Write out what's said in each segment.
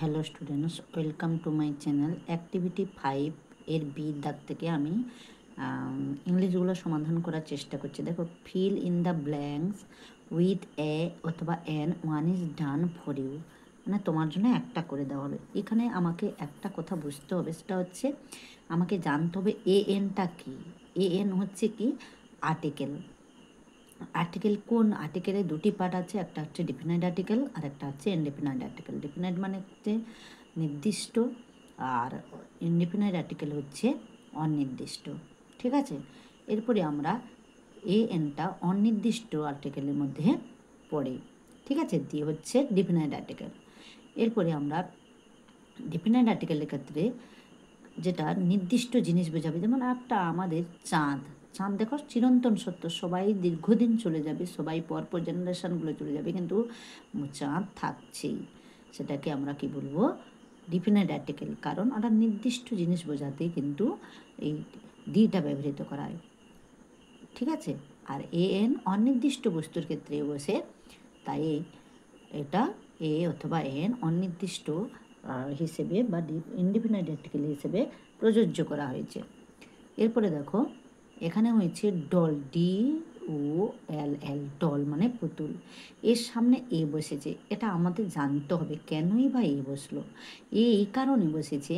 Hello students, welcome to my channel. Activity 5 এর B দাগ থেকে আমি ইংলিশগুলো সমাধান করার চেষ্টা করছি। দেখো, fill in the blanks with a অথবা an, one is done for you, মানে তোমার জন্য একটা করে দেওয়া হলো। এখানে আমাকে একটা কথা বুঝতে হবে, সেটা হচ্ছে আমাকে জানতে হবে এ এনটা কী। এ এন হচ্ছে কি আর্টিকেল। আর্টিকেল কোন আর্টিকেলে দুটি পার্ট আছে, একটা হচ্ছে ডিফিনাইট আর্টিকেল আর একটা হচ্ছে ইনডিফিনাইট আর্টিকেল। ডিফিনাইট মানে হচ্ছে নির্দিষ্ট, আর ইনডিফিনাইট আর্টিকেল হচ্ছে অনির্দিষ্ট। ঠিক আছে, এরপরে আমরা এ এনটা অনির্দিষ্ট আর্টিকেলের মধ্যে পড়ে। ঠিক আছে, দিয়ে হচ্ছে ডিফিনাইট আর্টিকেল। এরপরে আমরা ডিফিনাইট আর্টিকেলের ক্ষেত্রে যেটা নির্দিষ্ট জিনিস বোঝাবে, যেমন একটা আমাদের চাঁদ। চাঁদ দেখো চিরন্তন সত্য, সবাই দীর্ঘদিন চলে যাবে, সবাই পরপর জেনারেশানগুলো চলে যাবে, কিন্তু চাঁদ থাকছেই। সেটাকে আমরা কি বলবো, ডিফিনাইট আর্টিকেল, কারণ ওটা নির্দিষ্ট জিনিস বোঝাতে কিন্তু এই ডিটা ব্যবহৃত করা হয়। ঠিক আছে, আর এ এন অনির্দিষ্ট বস্তুর ক্ষেত্রে বসে, তাই এটা এ অথবা এন অনির্দিষ্ট হিসেবে বা ইনডিফিনাইট আর্টিকেল হিসেবে প্রযোজ্য করা হয়েছে। এরপরে দেখো, এখানে হয়েছে ডল, ডি ও এল এল, ডল মানে পুতুল। এর সামনে এ বসেছে, এটা আমাদের জানতে হবে কেনই বা এ বসলো। এই কারণে বসেছে,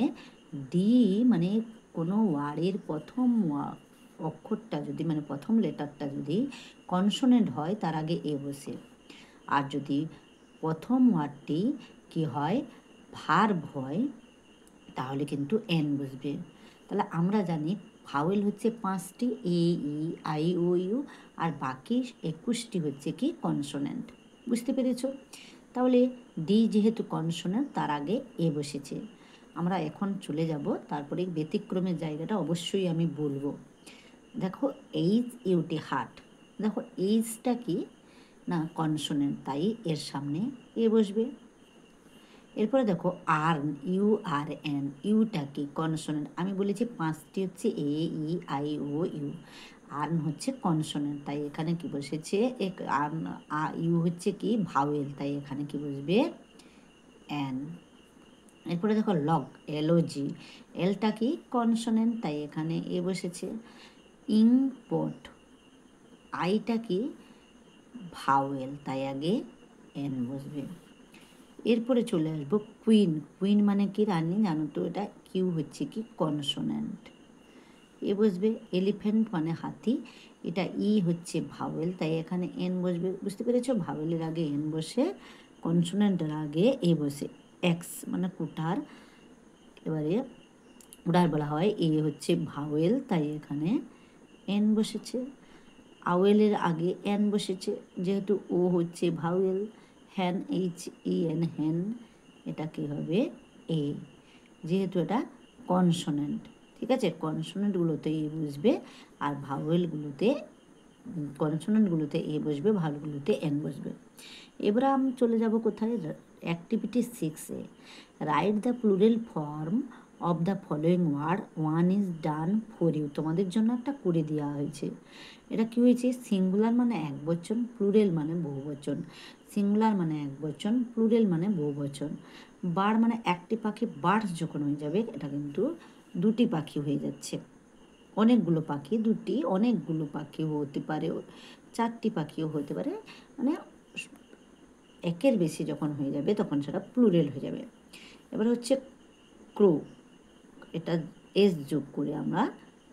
ডি মানে কোনো ওয়ার্ডের প্রথম অক্ষরটা যদি, মানে প্রথম লেটারটা যদি কনসোনেন্ট হয় তার আগে এ বসে, আর যদি প্রথম ওয়ার্ডটি কি হয়, ভার্ব হয়, তাহলে কিন্তু এন বসবে। তাহলে আমরা জানি ভাওয়েল হচ্ছে 5টি, এ ই আই ও ইউ, আর বাকি 21টি হচ্ছে কি কনসোনেন্ট। বুঝতে পেরেছ? তাহলে ডি যেহেতু কনসোনেন্ট, তার আগে এ বসেছে। আমরা এখন চলে যাব, তারপরে ব্যতিক্রমের জায়গাটা অবশ্যই আমি বলবো। দেখো, এইচ ইউটি হার্ট, দেখো এইচটা কি না কনসোনেন্ট, তাই এর সামনে এ বসবে। এরপরে দেখো আর, ইউ আর এন, ইউটা কি কনসোনেন্ট। আমি বলেছি 5টি হচ্ছে এ ই আই ও ইউ, আর হচ্ছে কনসোনেন্ট, তাই এখানে কি বসেছে আর, ইউ হচ্ছে কি ভাওয়েল, তাই এখানে কি বসবে এন। এরপরে দেখো লগ, এলওজি, এলটা কি কনসোনেন্ট, তাই এখানে এ বসেছে। ইম্পোর্ট, আইটা কি ভাওয়েল, তাই আগে এন বসবে। এরপরে চলে আসবো কুইন, কুইন মানে কি রানী, জানো তো, এটা কিউ হচ্ছে কি কনসোনেন্ট, এ বসবে। এলিফ্যান্ট মানে হাতি, এটা ই হচ্ছে ভাওয়েল, তাই এখানে এন বসবে। বুঝতে পেরেছো, ভাওয়েলের আগে এন বসে, কনসোনেন্টের আগে এ বসে। এক্স মানে কুঠার, এবারে কুঠার বলা হয়, এ হচ্ছে ভাওয়েল, তাই এখানে এন বসেছে। আওয়েলের আগে এন বসেছে, যেহেতু ও হচ্ছে ভাওয়েল। হ্যান, এইচ ই এন, হ্যান, এটা কী হবে এ, যেহেতু এটা কনসোনেন্ট। ঠিক আছে, কনসোনেন্টগুলোতে এ বসবে, আর ভাওয়েলগুলোতে, কনসোনেন্টগুলোতে এ বসবে, ভাওয়েলগুলোতে এন বসবে। এবার আমি চলে যাব কোথায়, অ্যাক্টিভিটি 6-এ। Write the plural form of the following word, one is done for you. তোমাদের জন্য একটা করে দেওয়া হয়েছে। এটা কী হয়েছে, সিঙ্গুলার মানে এক বচন, প্লুরাল মানে বহু বচন। সিঙ্গুলার মানে এক বচন, প্লুরাল মানে বহু বচন। বার্ড মানে একটি পাখি, বার্ডস যখন হয়ে যাবে এটা কিন্তু দুটি পাখি হয়ে যাচ্ছে। অনেকগুলো পাখি, দুটি, অনেকগুলো পাখিও হতে পারে, 4টি পাখিও হতে পারে, মানে একের বেশি যখন হয়ে যাবে তখন সেটা প্লুরাল হয়ে যাবে। এবার হচ্ছে ক্রো, এটা এস যোগ করে আমরা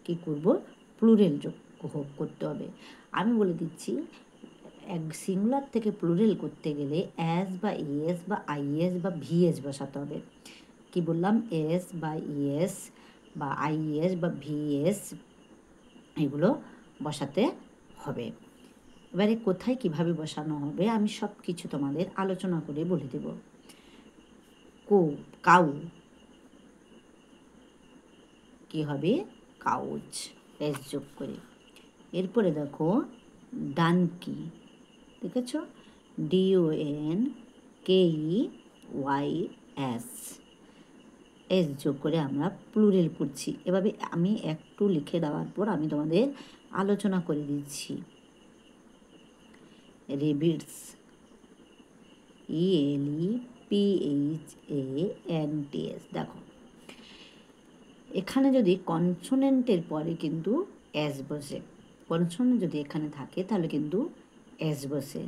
কি করব, প্লুরাল যোগ করতে হবে। আমি বলে দিচ্ছি, এক সিঙ্গুলার থেকে প্লুরাল করতে গেলে অ্যাস বা ইএস বা আইএস বা ভিএস বসাতে হবে। কি বললাম, এস বা ইএস বা আইএস বা ভিএস, এগুলো বসাতে হবে। এবারে কোথায় কিভাবে বসানো হবে আমি সব কিছু তোমাদের আলোচনা করে বলে দেব। কাউ কি হবে, কাউচ, এস যোগ করে। এরপরে দেখো ডানকি, দেখেছ, DON KEYS, এস যোগ করে আমরা প্লুরাল করছি। এভাবে আমি একটু লিখে দেওয়ার পর আমি তোমাদের আলোচনা করে দিচ্ছি। রেবিটস, ELE PHANTS। দেখো এখানে যদি কনসোনেন্টের পরে কিন্তু এস বসে, কনসোনেন্ট যদি এখানে থাকে তাহলে কিন্তু এস বসে।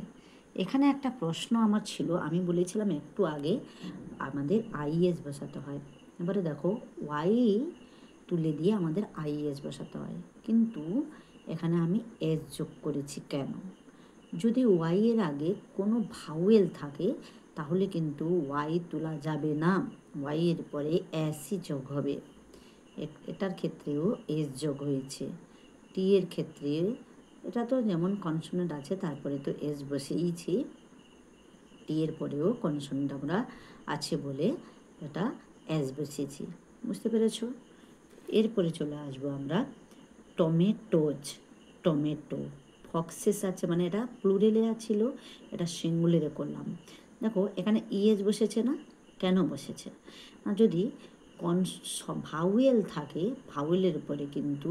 এখানে একটা প্রশ্ন আমার ছিল, আমি বলেছিলাম একটু আগে আমাদের আইএস বসাতে হয়। এবারে দেখো ওয়াই তুলে দিয়ে আমাদের আইএস বসাতে হয়, কিন্তু এখানে আমি এস যোগ করেছি কেন? যদি ওয়াই এর আগে কোনো ভাওয়েল থাকে তাহলে কিন্তু ওয়াই তোলা যাবে না, ওয়াই এর পরে এসই যোগ হবে। এটার ক্ষেত্রেও এস যোগ হয়েছে। টি এর ক্ষেত্রে এটা তো যেমন কনসোনেন্ট আছে তারপরে তো এস বসেইছি, টি এর পরেও কনসোনেন্ট আমরা আছে বলে এটা এস বসিয়েছি। বুঝতে পেরেছ? এরপরে চলে আসবো আমরা টমেটোজ। টমেটো ফক্সেস আছে, মানে এটা প্লুরেলে ছিল, এটা সিঙ্গুলারে করলাম। দেখো এখানে ইএস বসেছে না, কেন বসেছে? যদি ভাওয়েল থাকে ভাওয়েলের পরে কিন্তু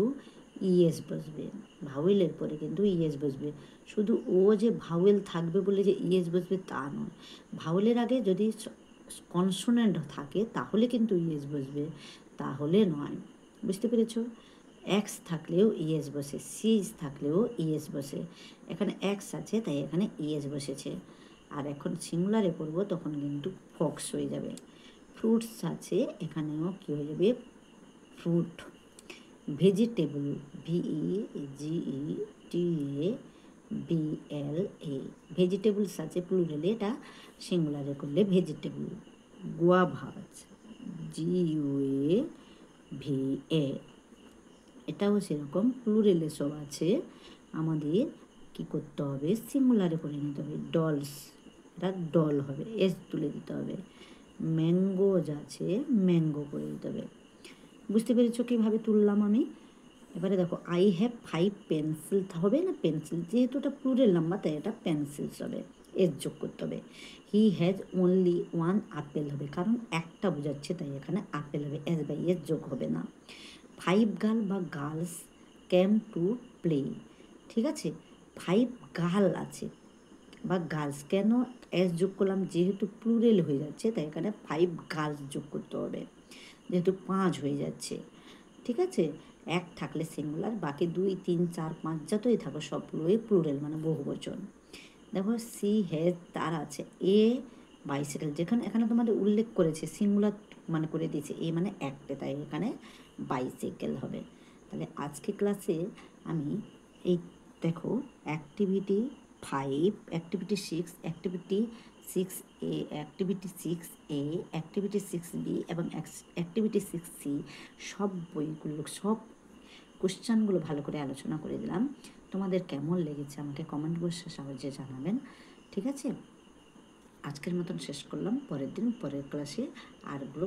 ইএস বসবে, ভাওয়েলের পরে কিন্তু ইএস বসবে। শুধু ও যে ভাওয়েল থাকবে বলে যে ইএস বসবে তা নয়, ভাওয়েলের আগে যদি কনসোনেন্ট থাকে তাহলে কিন্তু ইএস বসবে, তাহলে নয়। বুঝতে পেরেছো? এক্স থাকলেও ইএস বসে, সিজ থাকলেও ইএস বসে। এখানে এক্স আছে তাই এখানে ইএস বসেছে। আর এখন সিঙ্গুলারে করবো তখন কিন্তু ফক্স হয়ে যাবে। ফ্রুটস আছে, এখানেও কী হয়ে যাবে? ফ্রুট। ভেজিটেবল, VEGETABLE, ভেজিটেবলস আছে প্লুরালে, এটা সিঙ্গুলারে করলে ভেজিটেবল। গুয়াভা আছে, GUAVA, এটাও সেরকম প্লুরেলে সব আছে, আমাদের কি করতে হবে? সিঙ্গুলারে করে নিতে হবে। ডলস, এটা ডল হবে, এস তুলে দিতে হবে। ম্যাঙ্গোজ আছে, ম্যাঙ্গো করে দিতে হবে। বুঝতে পেরেছো কীভাবে তুললাম আমি? এবারে দেখো আই হ্যাভ 5 পেন্সিল হবে না, পেন্সিল যেহেতু এটা প্লুরাল নাম্বার তাই এটা পেন্সিলস হবে, এস যোগ করতে হবে। হি হ্যাজ অনলি 1 আপেল হবে, কারণ একটা বোঝাচ্ছে তাই এখানে আপেল হবে, এস বাই এস যোগ হবে না। 5 গার্ল বা গার্লস ক্যাম টু প্লে, ঠিক আছে? 5 গার্ল আছে বা গার্লস, কেন এস যোগ করলাম? যেহেতু প্লুরেল হয়ে যাচ্ছে তাই এখানে 5 গার্লস যোগ করতে হবে, যেহেতু 5 হয়ে যাচ্ছে। ঠিক আছে? এক থাকলে সিঙ্গুলার, বাকি 2, 3, 4, 5 যতই থাকো সবগুলোই প্লুরেল মানে বহুবচন। দেখো সি হ্যাজ, তার আছে এ বাইসাইকেল, যেখানে এখানে তোমাদের উল্লেখ করেছে সিঙ্গুলার মানে করে দিয়েছে, এ মানে একটা, তাই এখানে বাইসাইকেল হবে। তাহলে আজকে ক্লাসে আমি এই দেখো activity 5, activity 6, activity 6A, activity 6A, activity 6B এবং অ্যাক্টিভিটি 6C সব বইগুলো, সব কোশ্চেনগুলো ভালো করে আলোচনা করে দিলাম। তোমাদের কেমন লেগেছে আমাকে কমেন্ট বক্সে সাহায্যে জানাবেন। ঠিক আছে? আজকের মতন শেষ করলাম, পরের দিন পরের ক্লাসে আরগুলো